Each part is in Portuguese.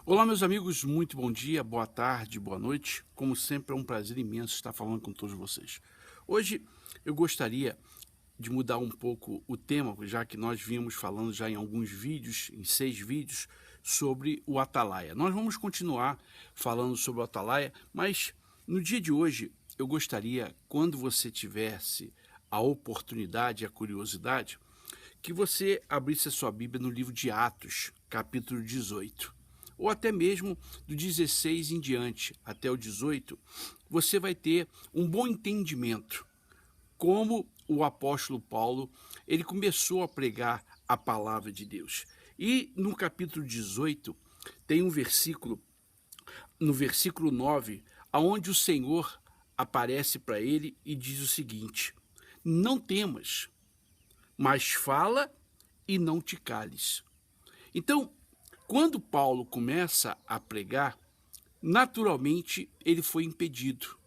Olá, meus amigos, muito bom dia, boa tarde, boa noite. Como sempre, é um prazer imenso estar falando com todos vocês. Hoje eu gostaria de mudar um pouco o tema, já que nós vimos falando já em alguns vídeos, em 6 vídeos, sobre o Atalaia. Nós vamos continuar falando sobre o Atalaia, mas no dia de hoje eu gostaria, quando você tivesse a oportunidade e a curiosidade, que você abrisse a sua Bíblia no livro de Atos, capítulo 18. Ou até mesmo do 16 em diante, até o 18, você vai ter um bom entendimento como o apóstolo Paulo, ele começou a pregar a palavra de Deus. E no capítulo 18, tem um versículo, no versículo 9, aonde o Senhor aparece para ele e diz o seguinte: não temas, mas fala e não te cales. Então, quando Paulo começa a pregar, naturalmente ele foi impedido.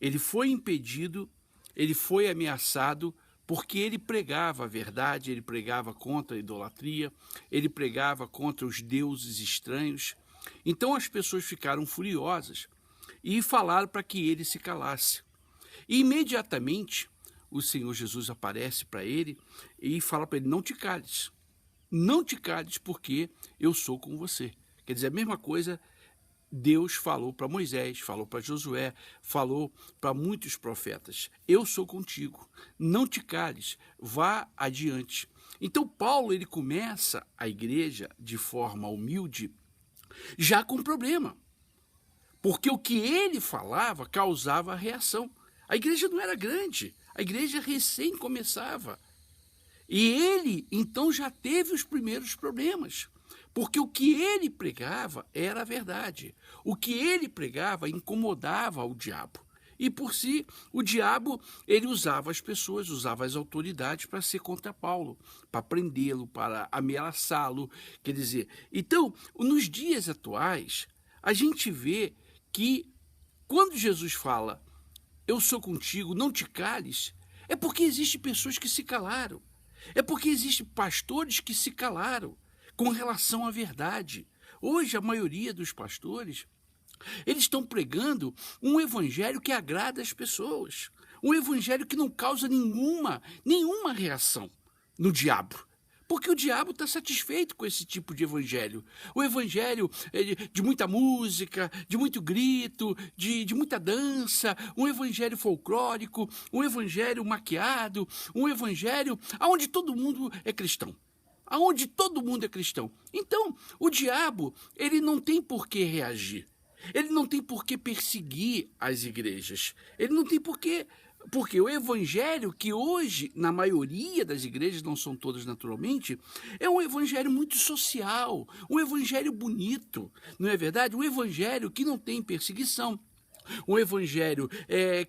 Ele foi impedido, ele foi ameaçado, porque ele pregava a verdade, ele pregava contra a idolatria, ele pregava contra os deuses estranhos. Então as pessoas ficaram furiosas e falaram para que ele se calasse. E imediatamente o Senhor Jesus aparece para ele e fala para ele: não te cales. Não te cales, porque eu sou com você. Quer dizer, a mesma coisa Deus falou para Moisés, falou para Josué, falou para muitos profetas: eu sou contigo, não te cales, vá adiante. Então Paulo, ele começa a igreja de forma humilde, já com problema, porque o que ele falava causava reação. A igreja não era grande, a igreja recém começava. E ele, então, já teve os primeiros problemas, porque o que ele pregava era a verdade. O que ele pregava incomodava o diabo. E, por si, o diabo, ele usava as pessoas, usava as autoridades para ser contra Paulo, para prendê-lo, para ameaçá-lo. Quer dizer, então, nos dias atuais, a gente vê que, quando Jesus fala: eu sou contigo, não te cales, é porque existem pessoas que se calaram. É porque existem pastores que se calaram com relação à verdade. Hoje, a maioria dos pastores, eles estão pregando um evangelho que agrada as pessoas. Um evangelho que não causa nenhuma reação no diabo. Porque o diabo está satisfeito com esse tipo de evangelho. O evangelho de muita música, de muito grito, de muita dança, um evangelho folclórico, um evangelho maquiado, um evangelho onde todo mundo é cristão. Aonde todo mundo é cristão. Então, o diabo, ele não tem por que reagir. Ele não tem por que perseguir as igrejas. Ele não tem por que... Porque o evangelho, que hoje, na maioria das igrejas, não são todas naturalmente, é um evangelho muito social, um evangelho bonito, não é verdade? Um evangelho que não tem perseguição, um evangelho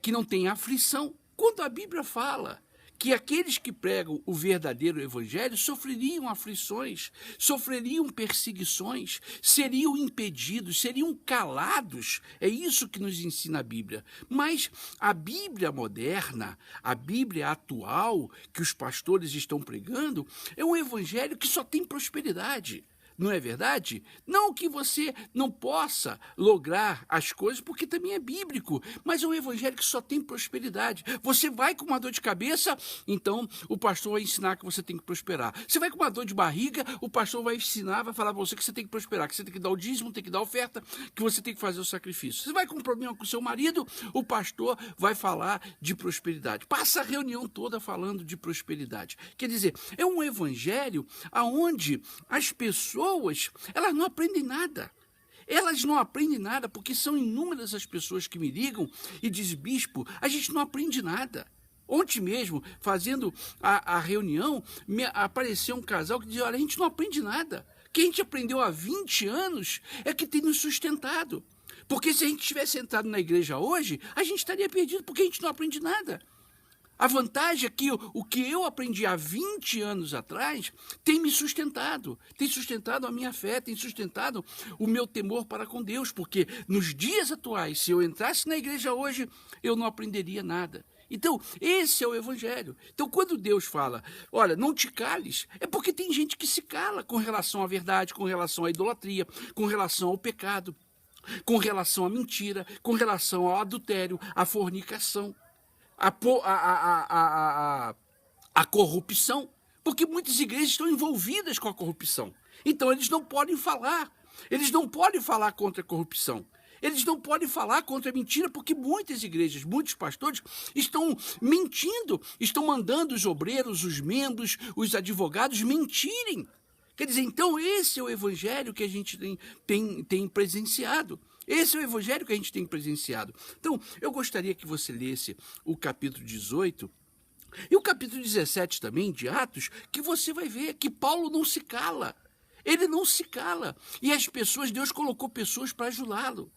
que não tem aflição. Quando a Bíblia fala que aqueles que pregam o verdadeiro evangelho sofreriam aflições, sofreriam perseguições, seriam impedidos, seriam calados. É isso que nos ensina a Bíblia. Mas a Bíblia moderna, a Bíblia atual que os pastores estão pregando, é um evangelho que só tem prosperidade. Não é verdade? Não que você não possa lograr as coisas, porque também é bíblico, mas é um evangelho que só tem prosperidade. Você vai com uma dor de cabeça, então o pastor vai ensinar que você tem que prosperar. Você vai com uma dor de barriga, o pastor vai ensinar, vai falar para você que você tem que prosperar, que você tem que dar o dízimo, tem que dar a oferta, que você tem que fazer o sacrifício. Você vai com um problema com o seu marido, o pastor vai falar de prosperidade. Passa a reunião toda falando de prosperidade. Quer dizer, é um evangelho onde as pessoas, elas não aprendem nada. Elas não aprendem nada porque são inúmeras as pessoas que me ligam e dizem: bispo, a gente não aprende nada. Ontem mesmo, fazendo a reunião, apareceu um casal que dizia: olha, a gente não aprende nada. O que a gente aprendeu há 20 anos é que tem nos sustentado. Porque se a gente tivesse entrado na igreja hoje, a gente estaria perdido, porque a gente não aprende nada. A vantagem é que o que eu aprendi há 20 anos atrás tem me sustentado, tem sustentado a minha fé, tem sustentado o meu temor para com Deus, porque nos dias atuais, se eu entrasse na igreja hoje, eu não aprenderia nada. Então, esse é o evangelho. Então, quando Deus fala, olha, não te cales, é porque tem gente que se cala com relação à verdade, com relação à idolatria, com relação ao pecado, com relação à mentira, com relação ao adultério, à fornicação, à corrupção, porque muitas igrejas estão envolvidas com a corrupção. Então, eles não podem falar contra a corrupção. Eles não podem falar contra a mentira, porque muitas igrejas, muitos pastores estão mentindo, estão mandando os obreiros, os membros, os advogados mentirem. Quer dizer, então esse é o evangelho que a gente tem presenciado. Esse é o evangelho que a gente tem presenciado. Então, eu gostaria que você lesse o capítulo 18 e o capítulo 17 também, de Atos, que você vai ver que Paulo não se cala. Ele não se cala. E as pessoas, Deus colocou pessoas para ajudá-lo.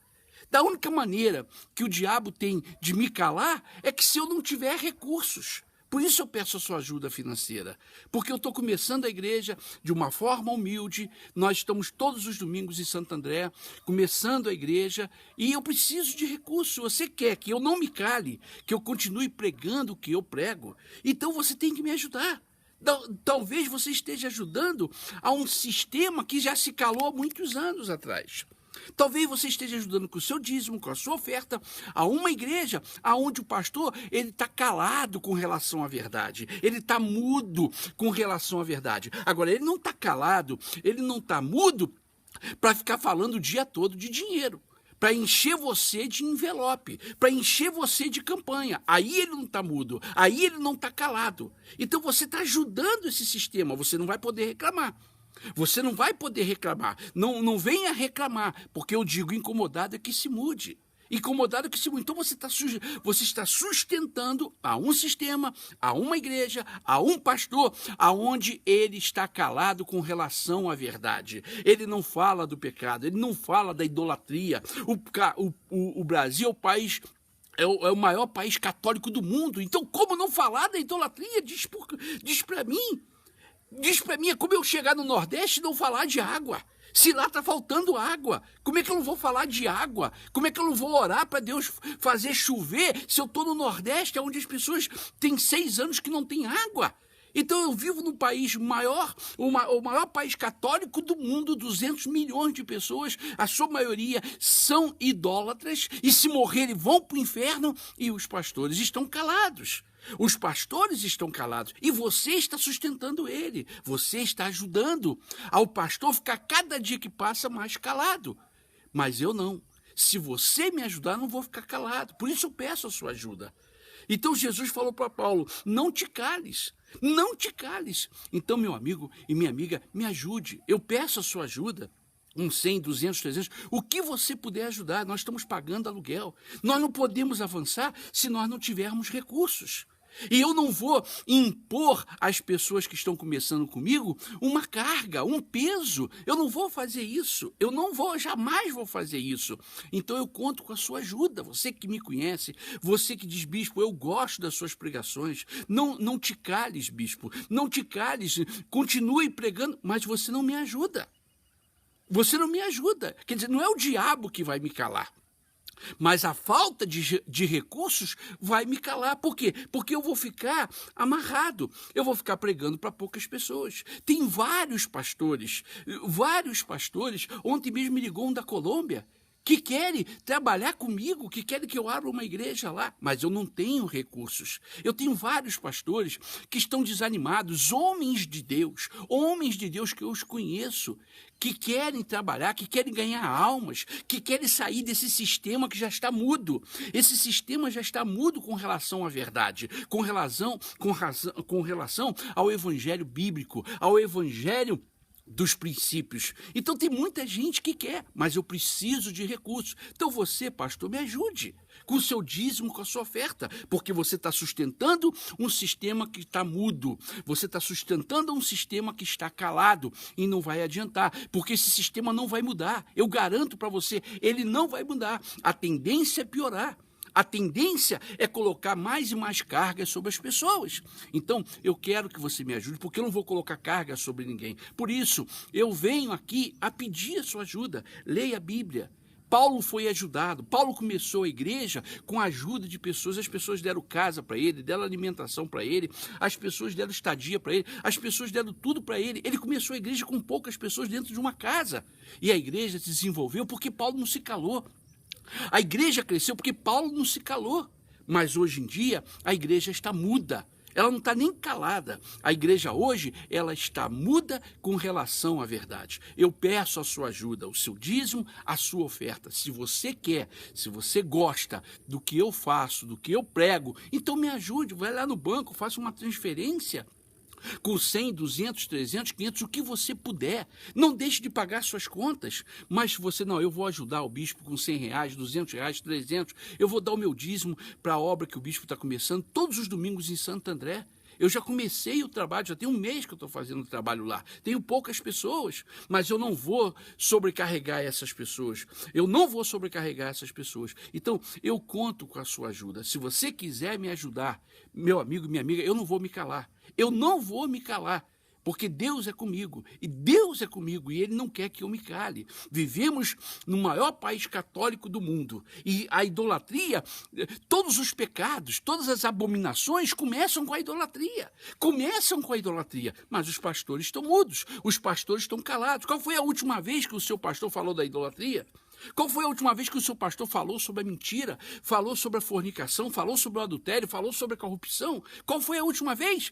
Da única maneira que o diabo tem de me calar é que se eu não tiver recursos. Por isso eu peço a sua ajuda financeira. Porque eu estou começando a igreja de uma forma humilde. Nós estamos todos os domingos em Santo André, começando a igreja, e eu preciso de recursos. Você quer que eu não me cale, que eu continue pregando o que eu prego? Então você tem que me ajudar. Talvez você esteja ajudando a um sistema que já se calou há muitos anos atrás. Talvez você esteja ajudando com o seu dízimo, com a sua oferta, a uma igreja onde o pastor ele está calado com relação à verdade. Ele está mudo com relação à verdade. Agora, ele não está calado, ele não está mudo para ficar falando o dia todo de dinheiro, para encher você de envelope, para encher você de campanha. Aí ele não está mudo, aí ele não está calado. Então você está ajudando esse sistema, você não vai poder reclamar. Você não vai poder reclamar. Não venha reclamar, porque eu digo incomodado é que se mude. Incomodado é que se mude. Então você está sustentando a um sistema, a uma igreja, a um pastor, aonde ele está calado com relação à verdade. Ele não fala do pecado, ele não fala da idolatria. O Brasil é o país... É o maior país católico do mundo. Então, como não falar da idolatria? Diz para mim. Diz para mim, é como eu chegar no Nordeste e não falar de água. Se lá está faltando água, como é que eu não vou falar de água? Como é que eu não vou orar para Deus fazer chover se eu estou no Nordeste, onde as pessoas têm 6 anos que não tem água? Então eu vivo num país maior, o maior país católico do mundo, 200 milhões de pessoas, a sua maioria são idólatras, e se morrerem vão para o inferno, e os pastores estão calados. Os pastores estão calados e você está sustentando ele. Você está ajudando ao pastor ficar cada dia que passa mais calado. Mas eu não. Se você me ajudar, não vou ficar calado. Por isso eu peço a sua ajuda. Então Jesus falou para Paulo, não te cales, não te cales. Então, meu amigo e minha amiga, me ajude. Eu peço a sua ajuda. 100, 200, 300, o que você puder ajudar, nós estamos pagando aluguel. Nós não podemos avançar se nós não tivermos recursos. E eu não vou impor às pessoas que estão começando comigo uma carga, um peso. Eu não vou fazer isso. Jamais vou fazer isso. Então eu conto com a sua ajuda. Você que me conhece, você que diz, bispo, eu gosto das suas pregações. Não te cales, bispo. Não te cales. Continue pregando, mas você não me ajuda. Você não me ajuda. Quer dizer, não é o diabo que vai me calar. Mas a falta de recursos vai me calar. Por quê? Porque eu vou ficar amarrado. Eu vou ficar pregando para poucas pessoas. Tem vários pastores. Ontem mesmo me ligou um da Colômbia, que querem trabalhar comigo, que querem que eu abra uma igreja lá. Mas eu não tenho recursos. Eu tenho vários pastores que estão desanimados, homens de Deus que eu os conheço, que querem trabalhar, que querem ganhar almas, que querem sair desse sistema que já está mudo. Esse sistema já está mudo com relação à verdade, com relação ao evangelho bíblico, ao evangelho dos princípios. Então tem muita gente que quer, mas eu preciso de recursos. Então você, pastor, me ajude com o seu dízimo, com a sua oferta, porque você está sustentando um sistema que está mudo, você está sustentando um sistema que está calado e não vai adiantar, porque esse sistema não vai mudar. Eu garanto para você, ele não vai mudar. A tendência é piorar. A tendência é colocar mais e mais cargas sobre as pessoas. Então, eu quero que você me ajude, porque eu não vou colocar carga sobre ninguém. Por isso, eu venho aqui a pedir a sua ajuda. Leia a Bíblia. Paulo foi ajudado. Paulo começou a igreja com a ajuda de pessoas. As pessoas deram casa para ele, deram alimentação para ele, as pessoas deram estadia para ele, as pessoas deram tudo para ele. Ele começou a igreja com poucas pessoas dentro de uma casa. E a igreja se desenvolveu porque Paulo não se calou. A igreja cresceu porque Paulo não se calou. Mas hoje em dia a igreja está muda. Ela não está nem calada. A igreja hoje, ela está muda com relação à verdade. Eu peço a sua ajuda, o seu dízimo, a sua oferta. Se você quer, se você gosta do que eu faço, do que eu prego, então me ajude, vai lá no banco, faça uma transferência. Com 100, 200, 300, 500, o que você puder. Não deixe de pagar suas contas. Mas você, não, eu vou ajudar o bispo com 100 reais, 200 reais, 300. Eu vou dar o meu dízimo para a obra que o bispo está começando todos os domingos em Santo André. Eu já comecei o trabalho, já tem um mês que eu estou fazendo o trabalho lá. Tenho poucas pessoas, mas eu não vou sobrecarregar essas pessoas. Eu não vou sobrecarregar essas pessoas. Então, eu conto com a sua ajuda. Se você quiser me ajudar, meu amigo, minha amiga, eu não vou me calar. Eu não vou me calar. Porque Deus é comigo, e Deus é comigo, e Ele não quer que eu me cale. Vivemos no maior país católico do mundo, e a idolatria, todos os pecados, todas as abominações começam com a idolatria. Começam com a idolatria, mas os pastores estão mudos, os pastores estão calados. Qual foi a última vez que o seu pastor falou da idolatria? Qual foi a última vez que o seu pastor falou sobre a mentira, falou sobre a fornicação, falou sobre o adultério, falou sobre a corrupção? Qual foi a última vez?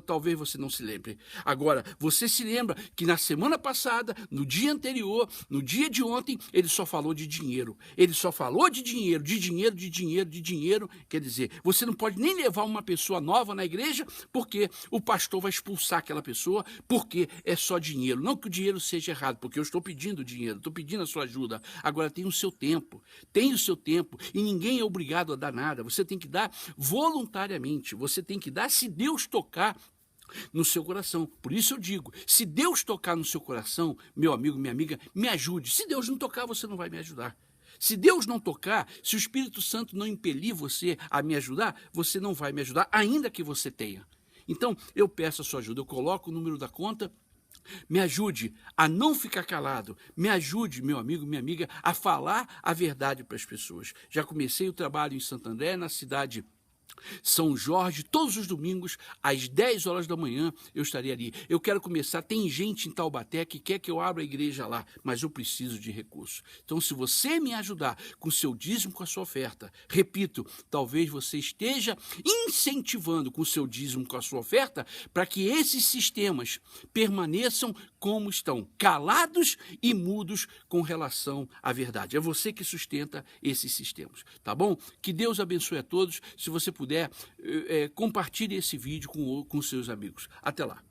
Talvez você não se lembre. Agora, você se lembra que na semana passada, no dia anterior, no dia de ontem, ele só falou de dinheiro. Ele só falou de dinheiro, de dinheiro, de dinheiro, de dinheiro. Quer dizer, você não pode nem levar uma pessoa nova na igreja porque o pastor vai expulsar aquela pessoa porque é só dinheiro. Não que o dinheiro seja errado, porque eu estou pedindo dinheiro, estou pedindo a sua ajuda. Agora tem o seu tempo, e ninguém é obrigado a dar nada. Você tem que dar voluntariamente, você tem que dar se Deus tocar no seu coração. Por isso eu digo, se Deus tocar no seu coração, meu amigo, minha amiga, me ajude. Se Deus não tocar, você não vai me ajudar. Se Deus não tocar, se o Espírito Santo não impelir você a me ajudar, você não vai me ajudar, ainda que você tenha. Então, eu peço a sua ajuda, eu coloco o número da conta. Me ajude a não ficar calado. Me ajude, meu amigo, minha amiga, a falar a verdade para as pessoas. Já comecei o trabalho em Santo André, na cidade São Jorge, todos os domingos, às 10 horas da manhã, eu estarei ali. Eu quero começar, tem gente em Taubaté que quer que eu abra a igreja lá, mas eu preciso de recursos. Então, se você me ajudar com o seu dízimo, com a sua oferta, repito, talvez você esteja incentivando com o seu dízimo, com a sua oferta, para que esses sistemas permaneçam como estão, calados e mudos com relação à verdade. É você que sustenta esses sistemas, tá bom? Que Deus abençoe a todos. Se você puder, compartilhe esse vídeo com seus amigos. Até lá.